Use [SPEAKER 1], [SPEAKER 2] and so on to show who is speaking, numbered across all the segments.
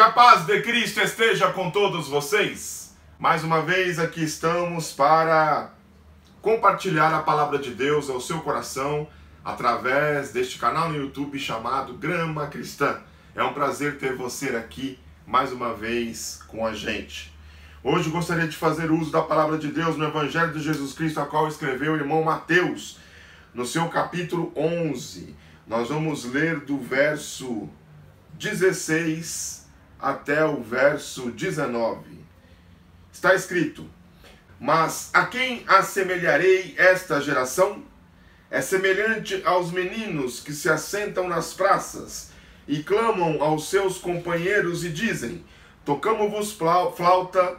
[SPEAKER 1] a paz de Cristo esteja com todos vocês. Mais uma vez aqui estamos para compartilhar a palavra de Deus ao seu coração através deste canal no YouTube chamado Grama Cristã. É um prazer ter você aqui mais uma vez com a gente. Hoje gostaria de fazer uso da palavra de Deus no Evangelho de Jesus Cristo, a qual escreveu o irmão Mateus, no seu capítulo 11. Nós vamos ler do verso 16 até o verso 19. Está escrito: mas a quem assemelharei esta geração? É semelhante aos meninos que se assentam nas praças e clamam aos seus companheiros e dizem: tocamo-vos flauta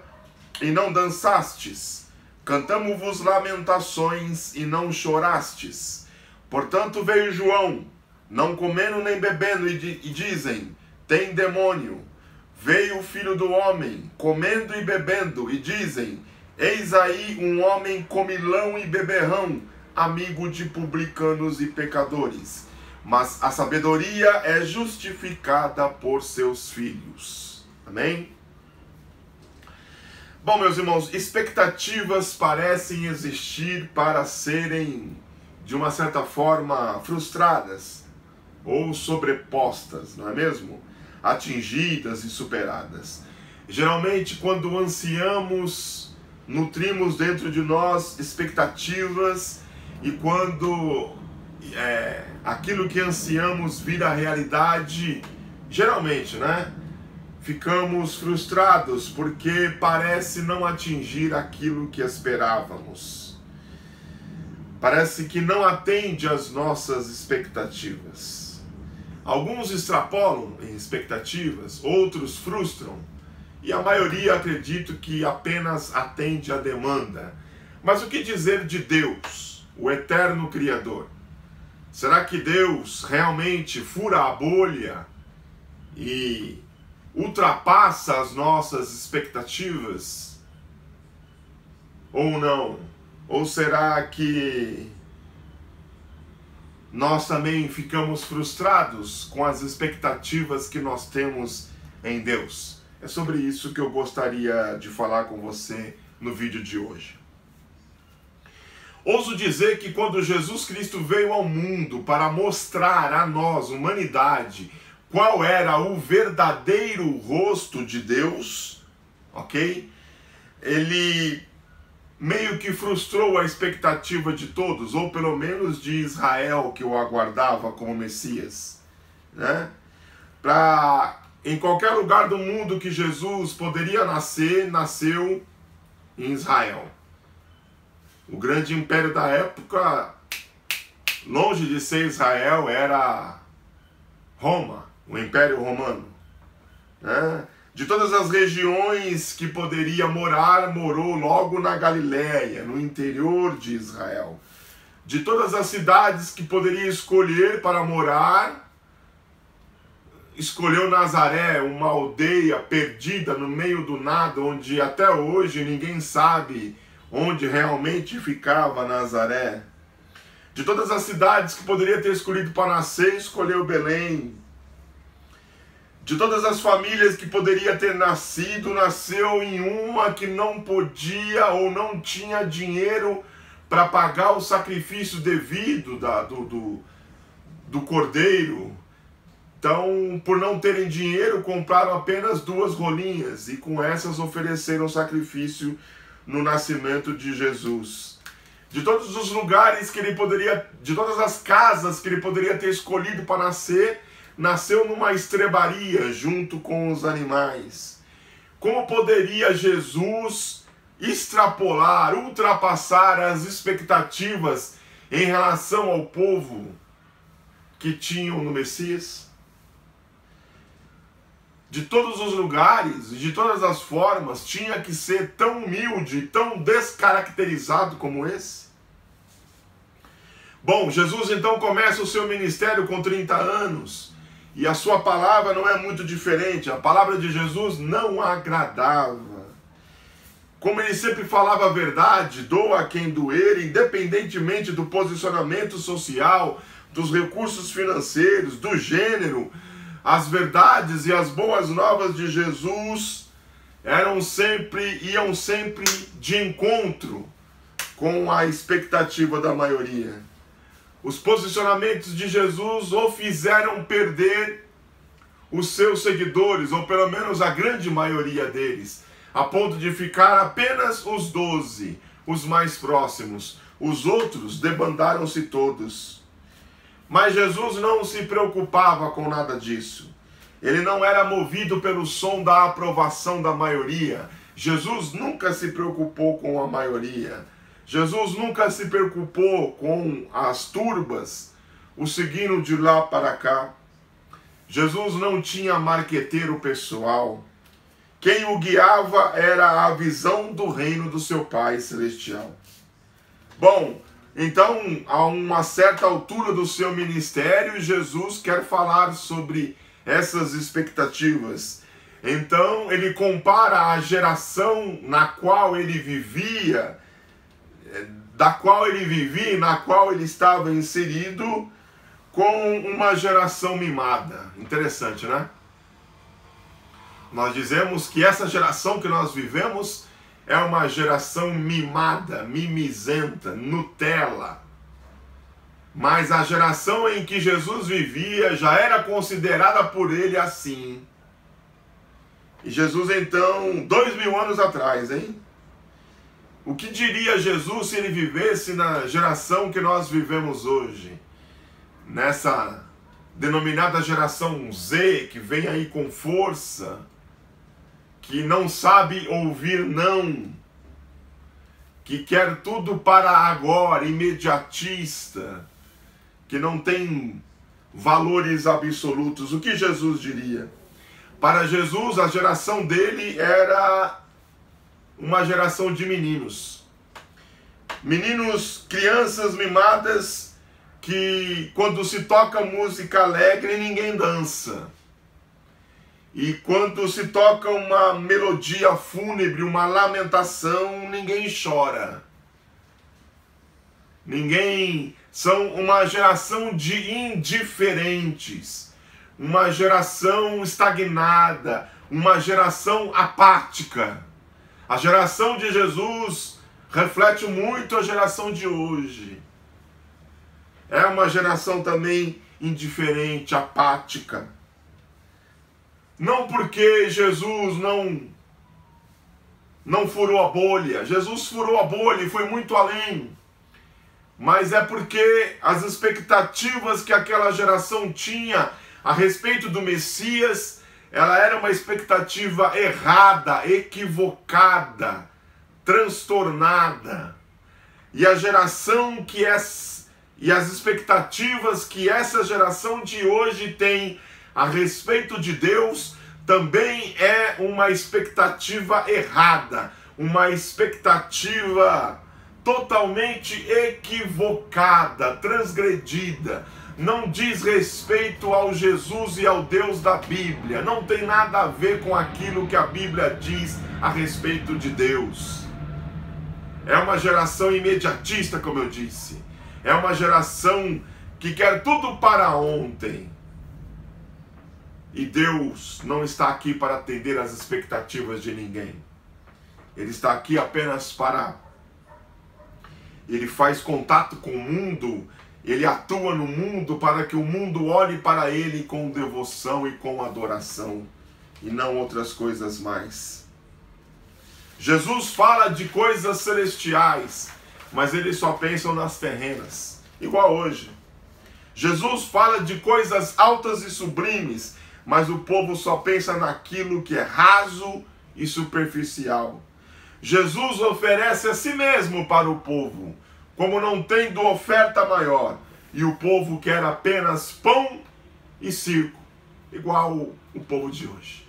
[SPEAKER 1] e não dançastes, cantamo-vos lamentações e não chorastes. Portanto veio João, não comendo nem bebendo, e dizem: tem demônio. Veio o Filho do Homem, comendo e bebendo, e dizem: eis aí um homem comilão e beberrão, amigo de publicanos e pecadores. Mas a sabedoria é justificada por seus filhos. Amém? Bom, meus irmãos, expectativas parecem existir para serem, de uma certa forma, frustradas ou sobrepostas, não é mesmo? Atingidas e superadas. Geralmente, quando ansiamos, nutrimos dentro de nós expectativas, e quando aquilo que ansiamos vira realidade, geralmente, né? Ficamos frustrados porque parece não atingir aquilo que esperávamos. Parece que não atende às nossas expectativas. Alguns extrapolam em expectativas, outros frustram, e a maioria acredito que apenas atende à demanda. Mas o que dizer de Deus, o eterno Criador? Será que Deus realmente fura a bolha e ultrapassa as nossas expectativas? Ou não? Ou será que nós também ficamos frustrados com as expectativas que nós temos em Deus? É sobre isso que eu gostaria de falar com você no vídeo de hoje. Ouso dizer que quando Jesus Cristo veio ao mundo para mostrar a nós, humanidade, qual era o verdadeiro rosto de Deus, ok? Ele meio que frustrou a expectativa de todos, ou pelo menos de Israel, que o aguardava como Messias, né? Em qualquer lugar do mundo que Jesus poderia nascer, nasceu em Israel. O grande império da época, longe de ser Israel, era Roma, o Império Romano, né? De todas as regiões que poderia morar, morou logo na Galileia, no interior de Israel. De todas as cidades que poderia escolher para morar, escolheu Nazaré, uma aldeia perdida no meio do nada, onde até hoje ninguém sabe onde realmente ficava Nazaré. De todas as cidades que poderia ter escolhido para nascer, escolheu Belém. De todas as famílias que poderia ter nascido, nasceu em uma que não podia ou não tinha dinheiro para pagar o sacrifício devido do cordeiro. Então, por não terem dinheiro, compraram apenas 2 rolinhas e com essas ofereceram sacrifício no nascimento de Jesus. De todos os lugares que ele poderia, de todas as casas que ele poderia ter escolhido para nascer, nasceu numa estrebaria junto com os animais. Como poderia Jesus extrapolar, ultrapassar as expectativas em relação ao povo que tinham no Messias? De todos os lugares, de todas as formas, tinha que ser tão humilde, tão descaracterizado como esse? Bom, Jesus então começa o seu ministério com 30 anos. E a sua palavra não é muito diferente. A palavra de Jesus não agradava. Como ele sempre falava a verdade, doa a quem doer, independentemente do posicionamento social, dos recursos financeiros, do gênero, as verdades e as boas novas de Jesus iam sempre de encontro com a expectativa da maioria. Os posicionamentos de Jesus o fizeram perder os seus seguidores, ou pelo menos a grande maioria deles, a ponto de ficar apenas os 12, os mais próximos. Os outros debandaram-se todos. Mas Jesus não se preocupava com nada disso. Ele não era movido pelo som da aprovação da maioria. Jesus nunca se preocupou com a maioria. Jesus nunca se preocupou com as turbas, o seguindo de lá para cá. Jesus não tinha marqueteiro pessoal. Quem o guiava era a visão do reino do seu Pai Celestial. Bom, então, a uma certa altura do seu ministério, Jesus quer falar sobre essas expectativas. Então, ele compara a geração na qual ele vivia, na qual ele estava inserido, com uma geração mimada. Interessante, né? Nós dizemos que essa geração que nós vivemos é uma geração mimada, mimizenta, Nutella. Mas a geração em que Jesus vivia já era considerada por ele assim. E Jesus então, 2000 anos atrás, hein? O que diria Jesus se ele vivesse na geração que nós vivemos hoje? Nessa denominada geração Z, que vem aí com força, que não sabe ouvir não, que quer tudo para agora, imediatista, que não tem valores absolutos. O que Jesus diria? Para Jesus, a geração dele era uma geração de meninos. Meninos, crianças mimadas, que quando se toca música alegre, ninguém dança. E quando se toca uma melodia fúnebre, uma lamentação, ninguém chora. São uma geração de indiferentes, uma geração estagnada, uma geração apática. A geração de Jesus reflete muito a geração de hoje. É uma geração também indiferente, apática. Não porque Jesus não furou a bolha. Jesus furou a bolha e foi muito além. Mas é porque as expectativas que aquela geração tinha a respeito do Messias, ela era uma expectativa errada, equivocada, transtornada. E a geração e as expectativas que essa geração de hoje tem a respeito de Deus também é uma expectativa errada, uma expectativa totalmente equivocada, transgredida. Não diz respeito ao Jesus e ao Deus da Bíblia, não tem nada a ver com aquilo que a Bíblia diz a respeito de Deus. É uma geração imediatista, como eu disse. É uma geração que quer tudo para ontem. E Deus não está aqui para atender às expectativas de ninguém. Ele está aqui apenas Ele faz contato com o mundo, ele atua no mundo para que o mundo olhe para ele com devoção e com adoração, e não outras coisas mais. Jesus fala de coisas celestiais, mas eles só pensam nas terrenas, igual hoje. Jesus fala de coisas altas e sublimes, mas o povo só pensa naquilo que é raso e superficial. Jesus oferece a si mesmo para o povo, como não tendo oferta maior, e o povo quer apenas pão e circo, igual o povo de hoje.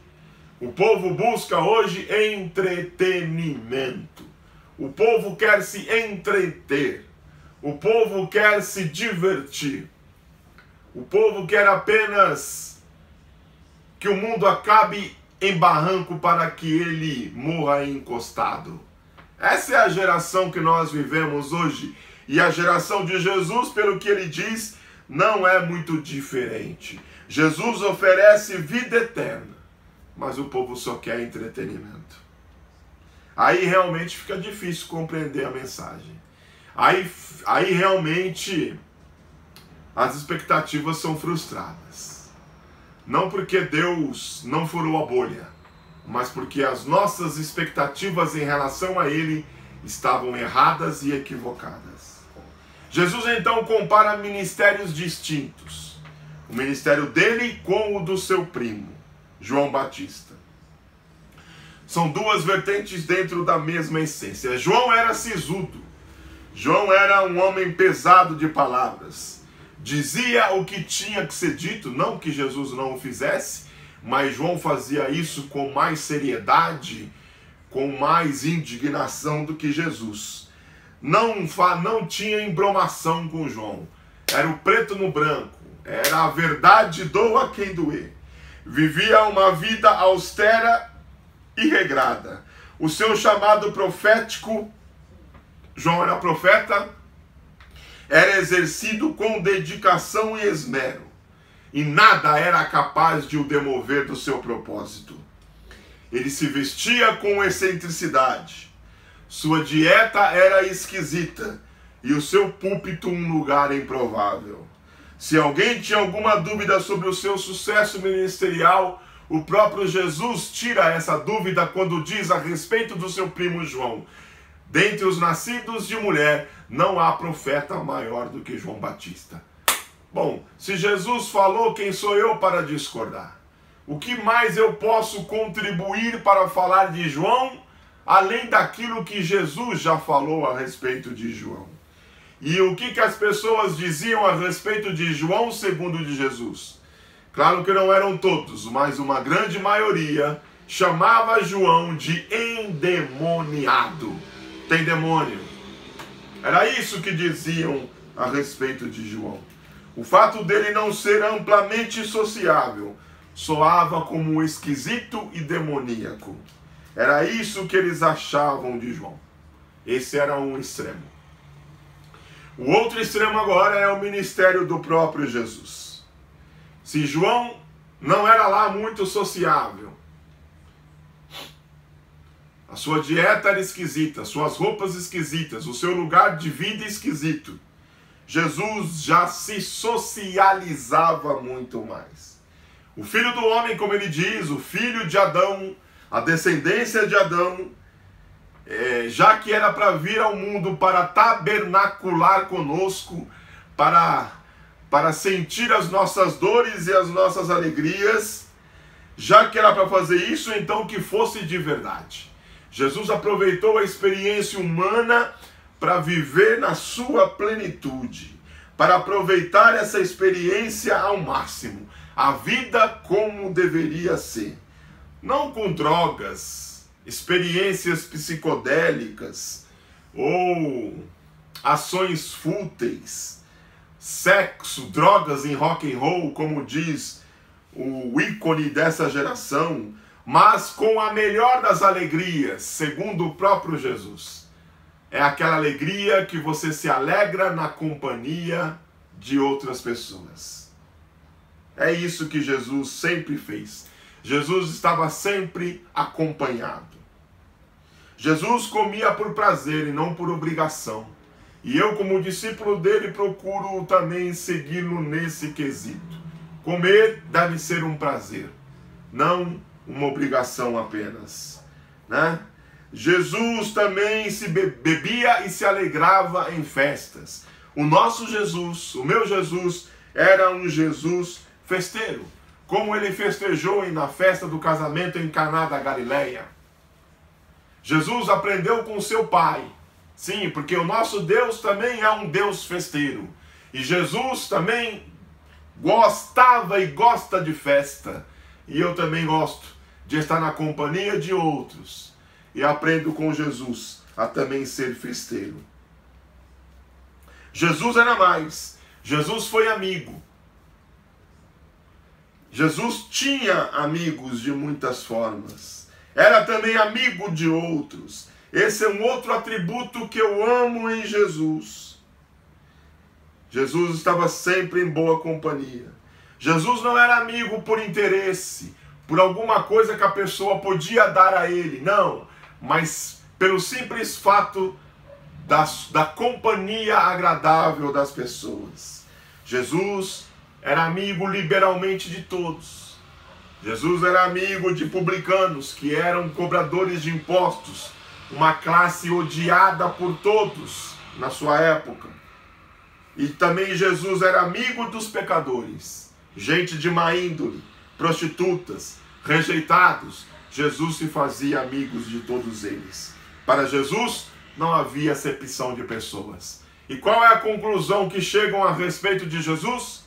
[SPEAKER 1] O povo busca hoje entretenimento. O povo quer se entreter. O povo quer se divertir. O povo quer apenas que o mundo acabe em barranco para que ele morra encostado. Essa é a geração que nós vivemos hoje. E a geração de Jesus, pelo que ele diz, não é muito diferente. Jesus oferece vida eterna, mas o povo só quer entretenimento. Aí realmente fica difícil compreender a mensagem. Aí realmente as expectativas são frustradas. Não porque Deus não furou a bolha, mas porque as nossas expectativas em relação a Ele estavam erradas e equivocadas. Jesus então compara ministérios distintos. O ministério dele com o do seu primo, João Batista. São duas vertentes dentro da mesma essência. João era sisudo. João era um homem pesado de palavras. Dizia o que tinha que ser dito, não que Jesus não o fizesse, mas João fazia isso com mais seriedade, com mais indignação do que Jesus. Não tinha embromação com João. Era o preto no branco. Era a verdade, doa quem doer. Vivia uma vida austera e regrada. O seu chamado profético, João era profeta, era exercido com dedicação e esmero, e nada era capaz de o demover do seu propósito. Ele se vestia com excentricidade, sua dieta era esquisita, e o seu púlpito um lugar improvável. Se alguém tinha alguma dúvida sobre o seu sucesso ministerial, o próprio Jesus tira essa dúvida quando diz a respeito do seu primo João: dentre os nascidos de mulher, não há profeta maior do que João Batista. Bom, se Jesus falou, quem sou eu para discordar? O que mais eu posso contribuir para falar de João, além daquilo que Jesus já falou a respeito de João? E o que as pessoas diziam a respeito de João segundo de Jesus? Claro que não eram todos, mas uma grande maioria chamava João de endemoniado. Tem demônio. Era isso que diziam a respeito de João. O fato dele não ser amplamente sociável soava como esquisito e demoníaco. Era isso que eles achavam de João. Esse era um extremo. O outro extremo agora é o ministério do próprio Jesus. Se João não era lá muito sociável, a sua dieta era esquisita, suas roupas esquisitas, o seu lugar de vida esquisito, Jesus já se socializava muito mais. O filho do homem, como ele diz, o filho de Adão, a descendência de Adão, já que era para vir ao mundo para tabernacular conosco, para sentir as nossas dores e as nossas alegrias, já que era para fazer isso, então que fosse de verdade. Jesus aproveitou a experiência humana para viver na sua plenitude, para aproveitar essa experiência ao máximo, a vida como deveria ser, não com drogas, experiências psicodélicas ou ações fúteis, sexo, drogas em rock and roll, como diz o ícone dessa geração, mas com a melhor das alegrias, segundo o próprio Jesus. É aquela alegria que você se alegra na companhia de outras pessoas. É isso que Jesus sempre fez. Jesus estava sempre acompanhado. Jesus comia por prazer e não por obrigação. E eu, como discípulo dele, procuro também segui-lo nesse quesito. Comer deve ser um prazer, não uma obrigação apenas, né? Jesus também se bebia e se alegrava em festas. O nosso Jesus, o meu Jesus, era um Jesus festeiro, como ele festejou na festa do casamento em Caná da Galileia. Jesus aprendeu com seu pai. Sim, porque o nosso Deus também é um Deus festeiro. E Jesus também gostava e gosta de festa. E eu também gosto de estar na companhia de outros. E aprendo com Jesus a também ser festeiro. Jesus era mais. Jesus foi amigo. Jesus tinha amigos de muitas formas. Era também amigo de outros. Esse é um outro atributo que eu amo em Jesus. Jesus estava sempre em boa companhia. Jesus não era amigo por interesse, por alguma coisa que a pessoa podia dar a ele, não, mas pelo simples fato da companhia agradável das pessoas. Jesus era amigo liberalmente de todos. Jesus era amigo de publicanos, que eram cobradores de impostos, uma classe odiada por todos na sua época. E também Jesus era amigo dos pecadores, gente de má índole, prostitutas, rejeitados. Jesus se fazia amigos de todos eles. Para Jesus não havia acepção de pessoas. E qual é a conclusão que chegam a respeito de Jesus?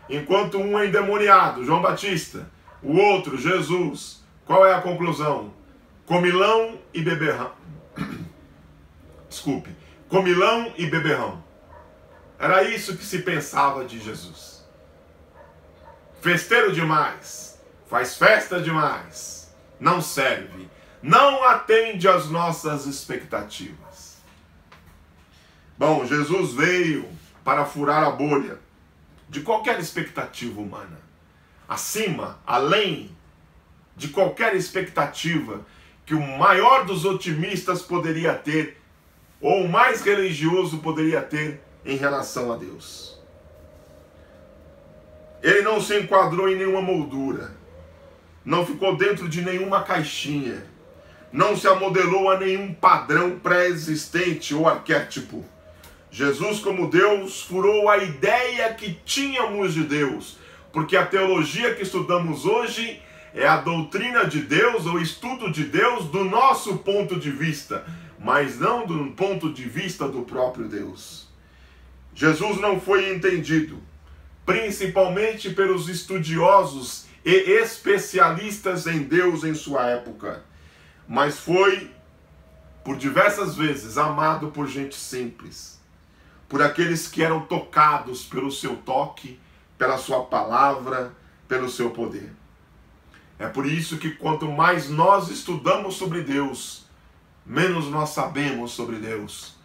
[SPEAKER 1] Enquanto um é endemoniado, João Batista, o outro, Jesus, qual é a conclusão? Comilão e beberrão. Desculpe, comilão e beberrão. Era isso que se pensava de Jesus. Festeiro demais, faz festa demais, não serve, não atende às nossas expectativas. Bom, Jesus veio para furar a bolha de qualquer expectativa humana. Acima, além de qualquer expectativa que o maior dos otimistas poderia ter, ou o mais religioso poderia ter em relação a Deus. Ele não se enquadrou em nenhuma moldura, não ficou dentro de nenhuma caixinha, não se amodelou a nenhum padrão pré-existente ou arquétipo. Jesus, como Deus, furou a ideia que tínhamos de Deus, porque a teologia que estudamos hoje é a doutrina de Deus, ou estudo de Deus do nosso ponto de vista, mas não do ponto de vista do próprio Deus. Jesus não foi entendido, principalmente pelos estudiosos e especialistas em Deus em sua época, mas foi, por diversas vezes, amado por gente simples, por aqueles que eram tocados pelo seu toque, pela sua palavra, pelo seu poder. É por isso que quanto mais nós estudamos sobre Deus, menos nós sabemos sobre Deus.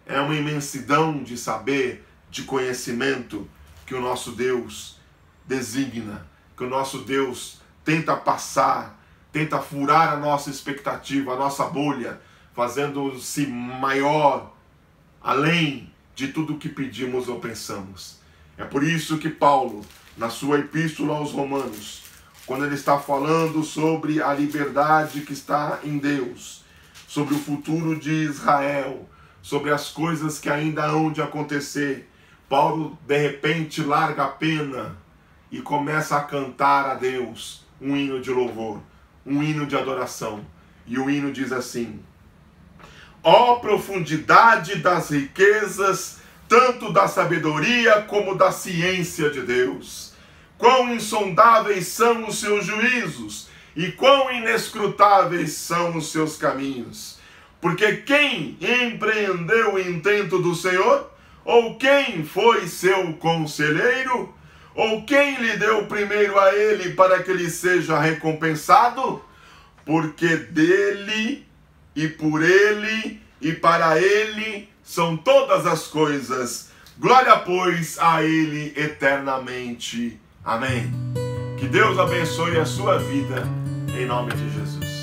[SPEAKER 1] É uma imensidão de saber, de conhecimento que o nosso Deus designa, que o nosso Deus tenta passar, tenta furar a nossa expectativa, a nossa bolha, fazendo-se maior, além de tudo que pedimos ou pensamos. É por isso que Paulo, na sua epístola aos Romanos, quando ele está falando sobre a liberdade que está em Deus, sobre o futuro de Israel, sobre as coisas que ainda hão de acontecer, Paulo de repente larga a pena e começa a cantar a Deus um hino de louvor, um hino de adoração. E o hino diz assim: ó profundidade das riquezas, tanto da sabedoria como da ciência de Deus! Quão insondáveis são os seus juízos, e quão inescrutáveis são os seus caminhos! Porque quem empreendeu o intento do Senhor? Ou quem foi seu conselheiro? Ou quem lhe deu primeiro a ele para que ele seja recompensado? Porque dele, e por ele, e para ele são todas as coisas. Glória, pois, a ele eternamente. Amém. Que Deus abençoe a sua vida, em nome de Jesus.